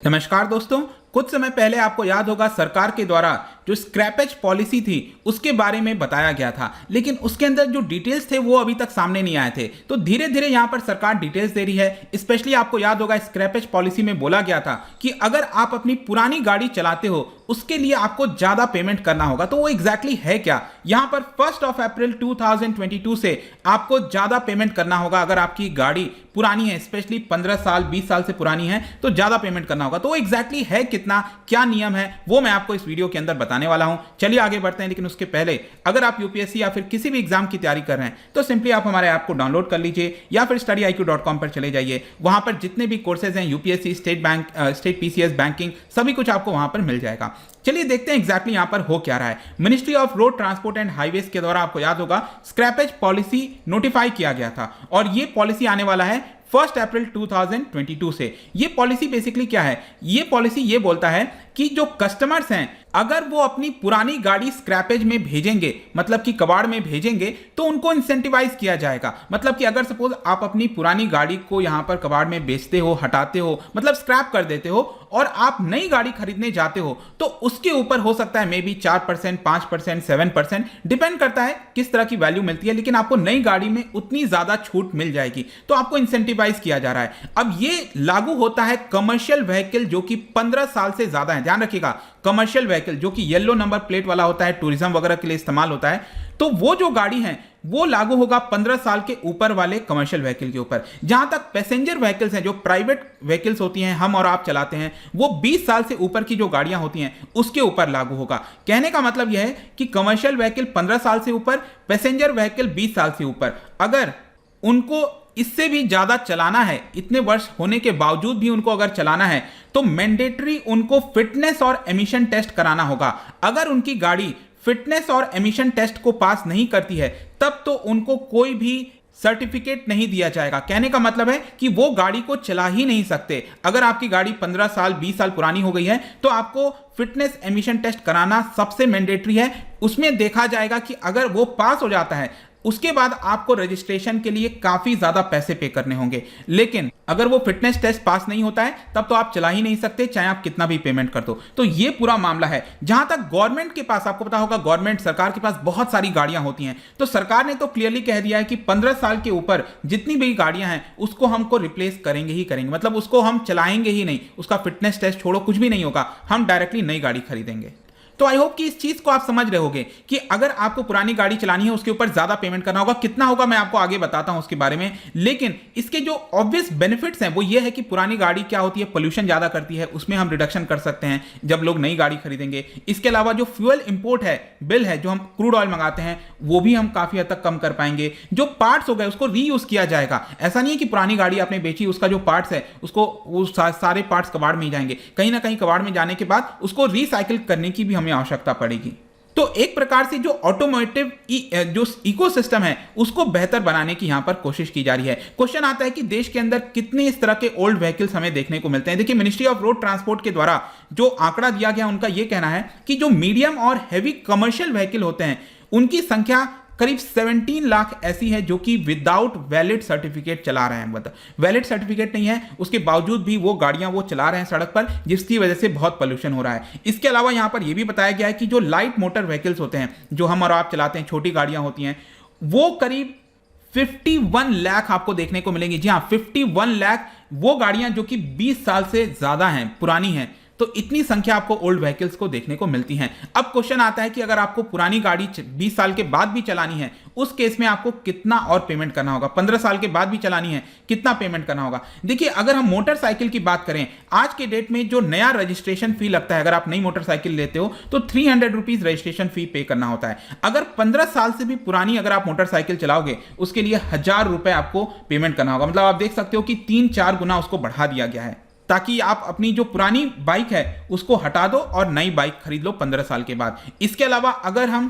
नमस्कार दोस्तों, कुछ समय पहले आपको याद होगा सरकार के द्वारा जो स्क्रैपेज पॉलिसी थी उसके बारे में बताया गया था, लेकिन उसके अंदर जो डिटेल्स थे वो अभी तक सामने नहीं आए थे। तो धीरे धीरे यहां पर सरकार डिटेल्स दे रही है। स्पेशली आपको याद होगा स्क्रैपेज पॉलिसी में बोला गया था कि अगर आप अपनी पुरानी गाड़ी चलाते हो उसके लिए आपको ज्यादा पेमेंट करना होगा। तो वो एग्जैक्टली है क्या? यहां पर 1 अप्रैल 2022 से आपको ज्यादा पेमेंट करना होगा। अगर आपकी गाड़ी पुरानी है, स्पेशली 15 साल 20 साल से पुरानी है, तो ज्यादा पेमेंट करना होगा। तो वो एग्जैक्टली है कितना, क्या नियम है, वो मैं आपको इस वीडियो के अंदर बताने वाला हूं। चलिए आगे बढ़ते हैं, लेकिन उसके पहले अगर आप यूपीएससी या फिर किसी भी एग्जाम की तैयारी कर रहे हैं तो सिंपली आप हमारे ऐप को डाउनलोड कर लीजिए या फिर studyIQ.com पर चले जाइए। वहां पर जितने भी कोर्सेज हैं यूपीएससी, स्टेट पीसीएस, बैंकिंग, सभी कुछ आपको वहां पर मिल जाएगा। चलिए देखते हैं एग्जैक्टली यहां पर हो क्या रहा है। Ministry of road transport and highways के द्वारा आपको याद होगा स्क्रैपेज पॉलिसी नोटिफाई किया गया था और ये पॉलिसी आने वाला है 1 अप्रैल 2022 से। ये पॉलिसी बेसिकली क्या है? ये पॉलिसी ये बोलता है कि जो कस्टमर्स हैं अगर वो अपनी पुरानी गाड़ी स्क्रैपेज में भेजेंगे, मतलब कि कबाड़ में भेजेंगे, तो उनको इंसेंटिवाइज किया जाएगा। मतलब कि अगर सपोज आप अपनी पुरानी गाड़ी को यहां पर कबाड़ में बेचते हो, हटाते हो, मतलब स्क्रैप कर देते हो और आप नई गाड़ी खरीदने जाते हो, तो उसके ऊपर हो सकता है मे बी 4%, 5%, 7%, डिपेंड करता है किस तरह की वैल्यू मिलती है, लेकिन आपको नई गाड़ी में उतनी ज्यादा छूट मिल जाएगी। तो आपको इंसेंटिवाइज किया जा रहा है। अब ये लागू होता है कमर्शियल व्हीकल जो कि 15 साल से ज्यादा है। ध्यान रखिएगा, कमर्शियल व्हीकल जो कि येलो नंबर प्लेट वाला होता है, टूरिज्म वगैरह के लिए इस्तेमाल होता है, तो वो जो गाड़ी है वो लागू होगा 15 साल के ऊपर वाले कमर्शियल व्हीकल के ऊपर। जहां तक पैसेंजर व्हीकल्स हैं, जो प्राइवेट व्हीकल्स होती हैं, हम और आप चलाते हैं, वो 20 साल से ऊपर की जो गाड़ियां होती हैं उसके ऊपर लागू होगा। कहने का मतलब यह है कि कमर्शियल व्हीकल 15 साल से ऊपर, पैसेंजर व्हीकल 20 साल से ऊपर, अगर उनको इससे भी ज्यादा चलाना है, इतने वर्ष होने के बावजूद भी उनको अगर चलाना है, तो मैंडेटरी उनको फिटनेस और एमिशन टेस्ट कराना होगा। अगर उनकी गाड़ी फिटनेस और एमिशन टेस्ट को पास नहीं करती है तब तो उनको कोई भी सर्टिफिकेट नहीं दिया जाएगा। कहने का मतलब है कि वो गाड़ी को चला ही नहीं सकते। अगर आपकी गाड़ी 15 साल 20 साल पुरानी हो गई है तो आपको फिटनेस एमिशन टेस्ट कराना सबसे मैंडेटरी है। उसमें देखा जाएगा कि अगर वो पास हो जाता है उसके बाद आपको रजिस्ट्रेशन के लिए काफी ज्यादा पैसे पे करने होंगे, लेकिन अगर वो फिटनेस टेस्ट पास नहीं होता है तब तो आप चला ही नहीं सकते, चाहे आप कितना भी पेमेंट कर दो। तो ये पूरा मामला है। जहां तक गवर्नमेंट के पास, आपको पता होगा गवर्नमेंट सरकार के पास बहुत सारी गाड़ियां होती हैं, तो सरकार ने तो क्लियरली कह दिया है कि 15 साल के ऊपर जितनी भी गाड़ियां हैं उसको हमको रिप्लेस करेंगे ही करेंगे। मतलब उसको हम चलाएंगे ही नहीं, उसका फिटनेस टेस्ट छोड़ो, कुछ भी नहीं होगा, हम डायरेक्टली नई गाड़ी खरीदेंगे। तो आई होप कि इस चीज को आप समझ रहे होंगे कि अगर आपको पुरानी गाड़ी चलानी है उसके ऊपर ज्यादा पेमेंट करना होगा। कितना होगा मैं आपको आगे बताता हूं उसके बारे में, लेकिन इसके जो ऑब्वियस बेनिफिट्स हैं वो ये है कि पुरानी गाड़ी क्या होती है, पोल्यूशन ज्यादा करती है, उसमें हम रिडक्शन कर सकते हैं जब लोग नई गाड़ी खरीदेंगे। इसके अलावा जो फ्यूल इंपोर्ट है, बिल है, जो हम क्रूड ऑयल मंगाते हैं, वो भी हम काफी हद तक कम कर पाएंगे। जो पार्ट्स हो गए उसको रीयूज किया जाएगा। ऐसा नहीं है कि पुरानी गाड़ी आपने बेची, उसका जो पार्ट्स है उसको सारे पार्ट्स कबाड़ में ही जाएंगे। कहीं ना कहीं कबाड़ में जाने के बाद उसको रिसाइकिल करने की भी हमें आवश्यकता पड़ेगी। तो एक प्रकार से जो ऑटोमोटिव जो इकोसिस्टम है उसको बेहतर बनाने की यहां पर कोशिश की जा रही है। क्वेश्चन आता है कि देश के अंदर कितने इस तरह के ओल्ड व्हीकल्स हमें देखने को मिलते हैं। देखिए, मिनिस्ट्री ऑफ रोड ट्रांसपोर्ट के द्वारा जो आंकड़ा दिया गया उनका यह कहना है कि जो मीडियम और हैवी कमर्शियल व्हीकल होते हैं उनकी संख्या करीब 17 लाख ऐसी है जो कि विदाउट वैलिड सर्टिफिकेट चला रहे हैं। मतलब वैलिड सर्टिफिकेट नहीं है, उसके बावजूद भी वो गाड़ियां वो चला रहे हैं सड़क पर, जिसकी वजह से बहुत पोल्यूशन हो रहा है। इसके अलावा यहां पर यह भी बताया गया है कि जो लाइट मोटर व्हीकल्स होते हैं, जो हम और आप चलाते हैं, छोटी गाड़ियां होती हैं, वो करीब 51 लाख आपको देखने को मिलेंगी। जी हाँ, 51 लाख वो गाड़ियां जो कि 20 साल से ज्यादा हैं, पुरानी हैं। तो इतनी संख्या आपको ओल्ड व्हीकल्स को देखने को मिलती हैं। अब क्वेश्चन आता है कि अगर आपको पुरानी गाड़ी 20 साल के बाद भी चलानी है, उस केस में आपको कितना और पेमेंट करना होगा? 15 साल के बाद भी चलानी है, कितना पेमेंट करना होगा? देखिए, अगर हम मोटरसाइकिल की बात करें, आज के डेट में जो नया रजिस्ट्रेशन फी लगता है, अगर आप नई मोटरसाइकिल लेते हो तो 300 रुपीज रजिस्ट्रेशन फी पे करना होता है। अगर 15 साल से भी पुरानी अगर आप मोटरसाइकिल चलाओगे उसके लिए 1000 रुपए आपको पेमेंट करना होगा। मतलब आप देख सकते हो कि 3-4 गुना उसको बढ़ा दिया गया है, ताकि आप अपनी जो पुरानी बाइक है उसको हटा दो और नई बाइक खरीद लो 15 साल के बाद। इसके अलावा अगर हम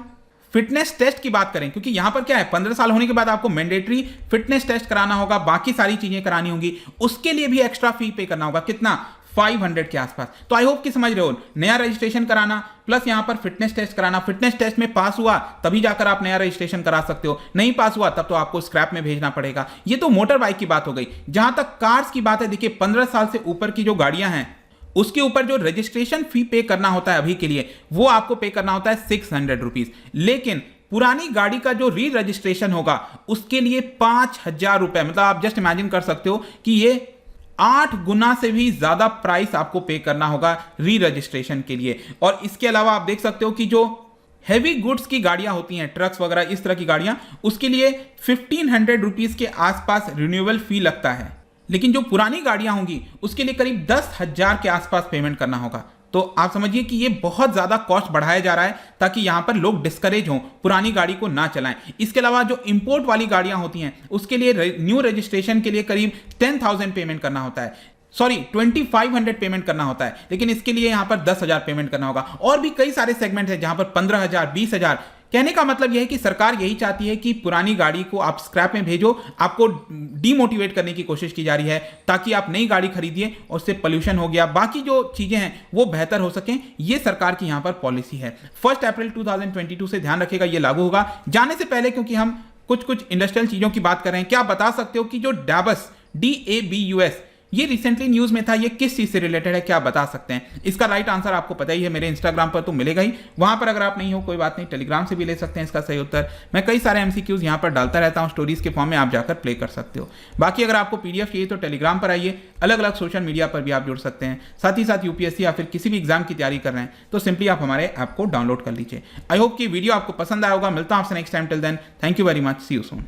फिटनेस टेस्ट की बात करें, क्योंकि यहां पर क्या है, 15 साल होने के बाद आपको मैंडेटरी फिटनेस टेस्ट कराना होगा, बाकी सारी चीजें करानी होंगी, उसके लिए भी एक्स्ट्रा फी पे करना होगा। कितना? 500 के आसपास। तो आई होप कि समझ रहे हो, नया रजिस्ट्रेशन कराना प्लस यहां पर फिटनेस टेस्ट कराना। फिटनेस टेस्ट में पास हुआ तभी जाकर आप नया रजिस्ट्रेशन करा सकते हो, नहीं पास हुआ तब तो आपको स्क्रैप में भेजना पड़ेगा। ये तो मोटर बाइक की बात हो गई। जहां तक कार्स की बात है, देखिए 15 साल से ऊपर की जो गाड़ियां हैं उसके ऊपर जो रजिस्ट्रेशन फी पे करना होता है अभी के लिए, वो आपको पे करना होता है 600 रुपीज। लेकिन पुरानी गाड़ी का जो री रजिस्ट्रेशन होगा उसके लिए 5,000 रुपए, मतलब आप जस्ट इमेजिन कर सकते हो कि ये 8 गुना से भी ज्यादा प्राइस आपको पे करना होगा री रजिस्ट्रेशन के लिए। और इसके अलावा आप देख सकते हो कि जो हैवी गुड्स की गाड़ियां होती हैं, ट्रक्स वगैरह इस तरह की गाड़ियां, उसके लिए 1500 रुपीज के आसपास रिन्यूअल फी लगता है। लेकिन जो पुरानी गाड़ियां होंगी उसके लिए करीब 10,000 के आसपास पेमेंट करना होगा। तो आप समझिए कि ये बहुत ज्यादा कॉस्ट बढ़ाया जा रहा है ताकि यहां पर लोग डिस्करेज हों, पुरानी गाड़ी को ना चलाएं। इसके अलावा जो इंपोर्ट वाली गाड़ियां होती हैं उसके लिए न्यू रजिस्ट्रेशन के लिए करीब 10,000 पेमेंट करना होता है, सॉरी 2500 पेमेंट करना होता है, लेकिन इसके लिए यहां पर 10,000 पेमेंट करना होगा। और भी कई सारे सेगमेंट है जहां पर 15,000, 20,000। कहने का मतलब यह है कि सरकार यही चाहती है कि पुरानी गाड़ी को आप स्क्रैप में भेजो, आपको डीमोटिवेट करने की कोशिश की जा रही है ताकि आप नई गाड़ी खरीदिए और उससे पोल्यूशन हो गया, बाकी जो चीजें हैं वो बेहतर हो सकें। ये सरकार की यहां पर पॉलिसी है। 1 अप्रैल 2022 से ध्यान रखिएगा ये लागू होगा। जाने से पहले, क्योंकि हम कुछ इंडस्ट्रियल चीजों की बात कर रहे हैं, क्या आप बता सकते हो कि जो डैबस DABUS ये रिसेंटली न्यूज में था, ये किस चीज से रिलेटेड है, क्या आप बता सकते हैं? इसका राइट आंसर आपको पता ही है, मेरे इंस्टाग्राम पर तो मिलेगा ही। वहां पर अगर आप नहीं हो कोई बात नहीं, टेलीग्राम से भी ले सकते हैं इसका सही उत्तर। मैं कई सारे MCQs यहां पर डालता रहता हूं स्टोरीज के फॉर्म में, आप जाकर प्ले कर सकते हो। बाकी अगर आपको PDF चाहिए तो टेलीग्राम पर आइए, अलग अलग सोशल मीडिया पर भी आप जुड़ सकते हैं। साथ ही साथ UPSC या फिर किसी भी एग्जाम की तैयारी कर रहे हैं तो सिंपली आप हमारे ऐप को डाउनलोड कर लीजिए। आई होप कि वीडियो आपको पसंद आया होगा। मिलता हूं आपसे next time. Till then, thank you very much, see you soon.